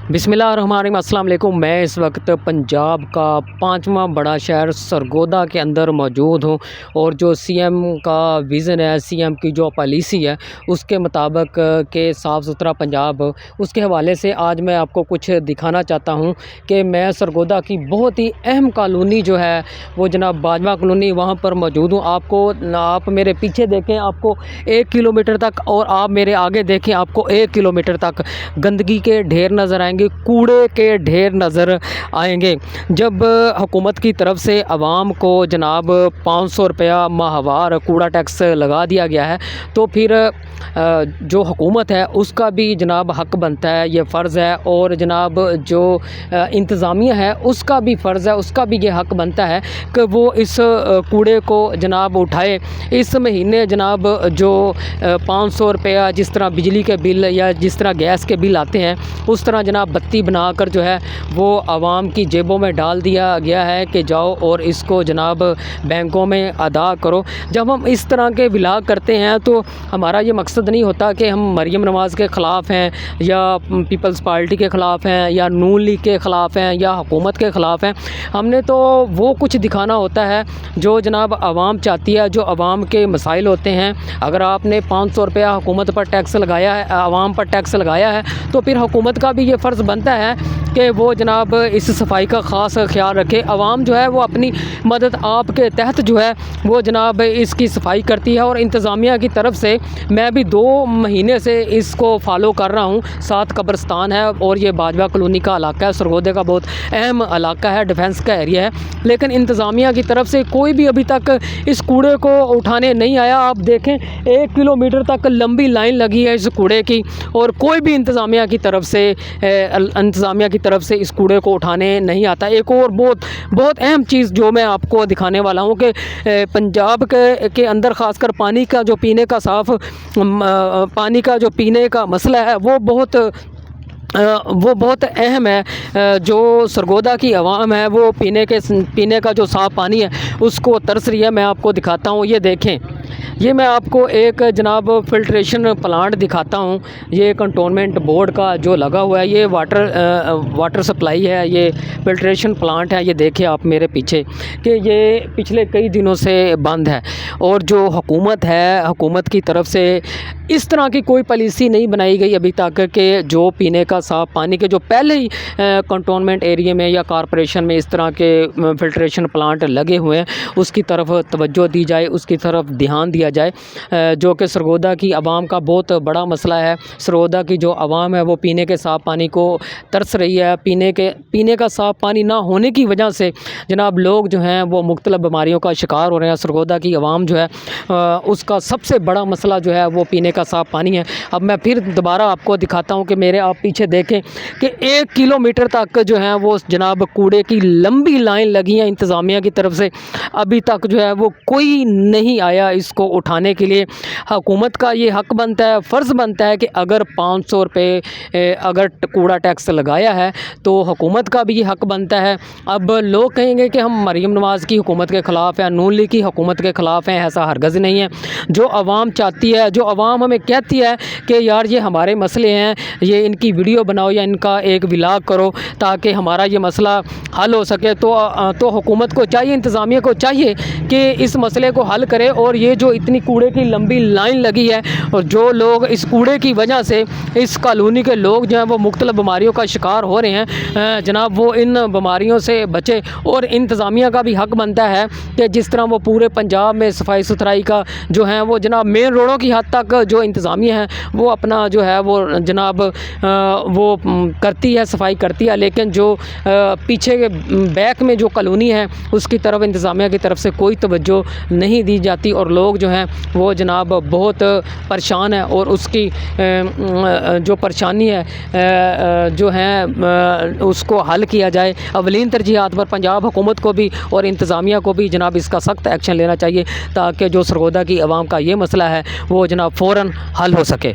बिस्मिल्लाहिर्रहमानिर्रहीम। अस्सलाम वालेकुम। मैं इस वक्त पंजाब का 5वां बड़ा शहर सरगोदा के अंदर मौजूद हूँ और जो सीएम का विज़न है, सीएम की जो पॉलिसी है उसके मुताबिक के साफ़ सुथरा पंजाब, उसके हवाले से आज मैं आपको कुछ दिखाना चाहता हूँ कि मैं सरगोदा की बहुत ही अहम कॉलोनी जो है वो जनाब बाजवा कॉलोनी, वहाँ पर मौजूद हूँ। आप मेरे पीछे देखें, आपको 1 किलोमीटर तक, और आप मेरे आगे देखें, आपको 1 किलोमीटर तक गंदगी के ढेर नज़र आएंगे, कूड़े के ढेर नज़र आएंगे। जब हुकूमत की तरफ से आवाम को जनाब 500 रुपया माहवार कूड़ा टैक्स लगा दिया गया है, तो फिर जो हुकूमत है उसका भी जनाब हक बनता है, ये फ़र्ज़ है, और जनाब जो इंतज़ामिया है उसका भी फ़र्ज़ है, उसका भी ये हक बनता है कि वो इस कूड़े को जनाब उठाए। इस महीने जनाब जो 500 रुपया जिस तरह बिजली के बिल या जिस तरह गैस के बिल आते हैं, उस तरह जनाब बत्ती बनाकर जो है वो आवाम की जेबों में डाल दिया गया है कि जाओ और इसको जनाब बैंकों में अदा करो। जब हम इस तरह के विलाग करते हैं तो हमारा ये मकसद नहीं होता कि हम मरियम नवाज़ के ख़िलाफ़ हैं या पीपल्स पार्टी के ख़िलाफ़ हैं या नून लीग के ख़िलाफ़ हैं या हुकूमत के ख़िलाफ़ हैं। हमने तो वो कुछ दिखाना होता है जो जनाब आवाम चाहती है, जो आवाम के मसाइल होते हैं। अगर आपने 500 रुपया हुकूमत पर टैक्स लगाया है, आवाम पर टैक्स लगाया है, तो फिर हुकूमत का भी ये फ़र्ज़ बनता है कि वो जनाब इस सफाई का ख़ास ख्याल रखे। आवाम जो है वो अपनी मदद आपके तहत जो है वो जनाब इसकी सफाई करती है, और इंतज़ामिया की तरफ से मैं भी 2 महीने से इसको फॉलो कर रहा हूँ। 7 कब्रस्तान है और ये बाजवा कॉलोनी का इलाका है, सरगोदे का बहुत अहम इलाका है, डिफेंस का एरिया है, लेकिन इंतज़ामिया की तरफ से कोई भी अभी तक इस कूड़े को उठाने नहीं आया। आप देखें 1 किलोमीटर तक लंबी लाइन लगी है इस कूड़े की, और कोई भी इंतज़ामिया की तरफ से इस कूड़े को उठाने नहीं आता। एक और बहुत अहम चीज़ जो मैं आपको दिखाने वाला हूँ कि पंजाब के अंदर ख़ासकर पानी का जो पीने का मसला है वो बहुत अहम है। जो सरगोदा की आवाम है वो पीने का जो साफ़ पानी है उसको तरस रही है। मैं आपको दिखाता हूँ, ये देखें, ये मैं आपको एक जनाब फ़िल्ट्रेशन प्लांट दिखाता हूँ। ये कंटोनमेंट बोर्ड का जो लगा हुआ है, ये वाटर सप्लाई है, ये फ़िल्ट्रेशन प्लांट है। ये देखिए आप मेरे पीछे कि ये पिछले कई दिनों से बंद है, और जो हुकूमत है, हुकूमत की तरफ से इस तरह की कोई पॉलिसी नहीं बनाई गई अभी तक कि जो पीने का साफ़ पानी के जो पहले ही कंटोनमेंट एरिया में या कॉरपोरेशन में इस तरह के फ़िल्ट्रेशन प्लांट लगे हुए हैं उसकी तरफ तवज्जो दी जाए, उसकी तरफ ध्यान दिया जाए, जो कि सरगोदा की आवाम का बहुत बड़ा मसला है। सरगोदा की जो आवाम है वो पीने के साफ़ पानी को तरस रही है। पीने का साफ़ पानी ना होने की वजह से जनाब लोग जो हैं वो मुख्तलिफ़ बीमारियों का शिकार हो रहे हैं। सरगोदा की आवाम जो है उसका सबसे बड़ा मसला जो है वो पीने का साफ़ पानी है। अब मैं फिर दोबारा आपको दिखाता हूँ कि मेरे आप पीछे देखें कि 1 किलोमीटर तक जो है वो जनाब कूड़े की लंबी लाइन लगी है इंतज़ामिया की तरफ से। अभी तक जो है वो कोई नहीं आया इसको उठाने के लिए। हुकूमत का ये हक बनता है, फ़र्ज़ बनता है कि अगर 500 रुपये अगर कूड़ा टैक्स लगाया है तो हुकूमत का भी ये हक बनता है। अब लोग कहेंगे कि हम मरियम नवाज़ की हुकूमत के ख़िलाफ़ हैं, नून लीग की हुकूमत के ख़िलाफ़ हैं, ऐसा हरगज़ नहीं है। जो आवाम चाहती है, जो आवाम हमें कहती है कि यार ये हमारे मसले हैं, ये इनकी वीडियो बनाओ या इनका एक व्लॉग करो ताकि हमारा ये मसला हल हो सके, तो हुकूमत को चाहिए, इंतज़ामिया को चाहिए कि इस मसले को हल करे। और ये जो इतनी कूड़े की लंबी लाइन लगी है, और जो लोग इस कूड़े की वजह से, इस कॉलोनी के लोग जो हैं वो मुख्तलिफ़ बीमारियों का शिकार हो रहे हैं, जनाब वो इन बीमारियों से बचे। और इंतज़ामिया का भी हक बनता है कि जिस तरह वो पूरे पंजाब में सफाई सुथराई का जो है वो जनाब मेन रोडों की हद तक जो इंतज़ामिया है वो अपना जो है वो जनाब वो करती है, सफाई करती है, लेकिन जो पीछे के बैक में जो कॉलोनी है उसकी तरफ इंतज़ामिया की तरफ से कोई तवज्जो नहीं दी जाती, और लोग जो हैं वो जनाब बहुत परेशान है। और उसकी जो परेशानी है जो है उसको हल किया जाए। अवलीन तरजीहात पर पंजाब हुकूमत को भी और इंतज़ामिया को भी जनाब इसका सख्त एक्शन लेना चाहिए ताकि जो सरगोदा की आवाम का ये मसला है वो जनाब फ़ौरन हल हो सके।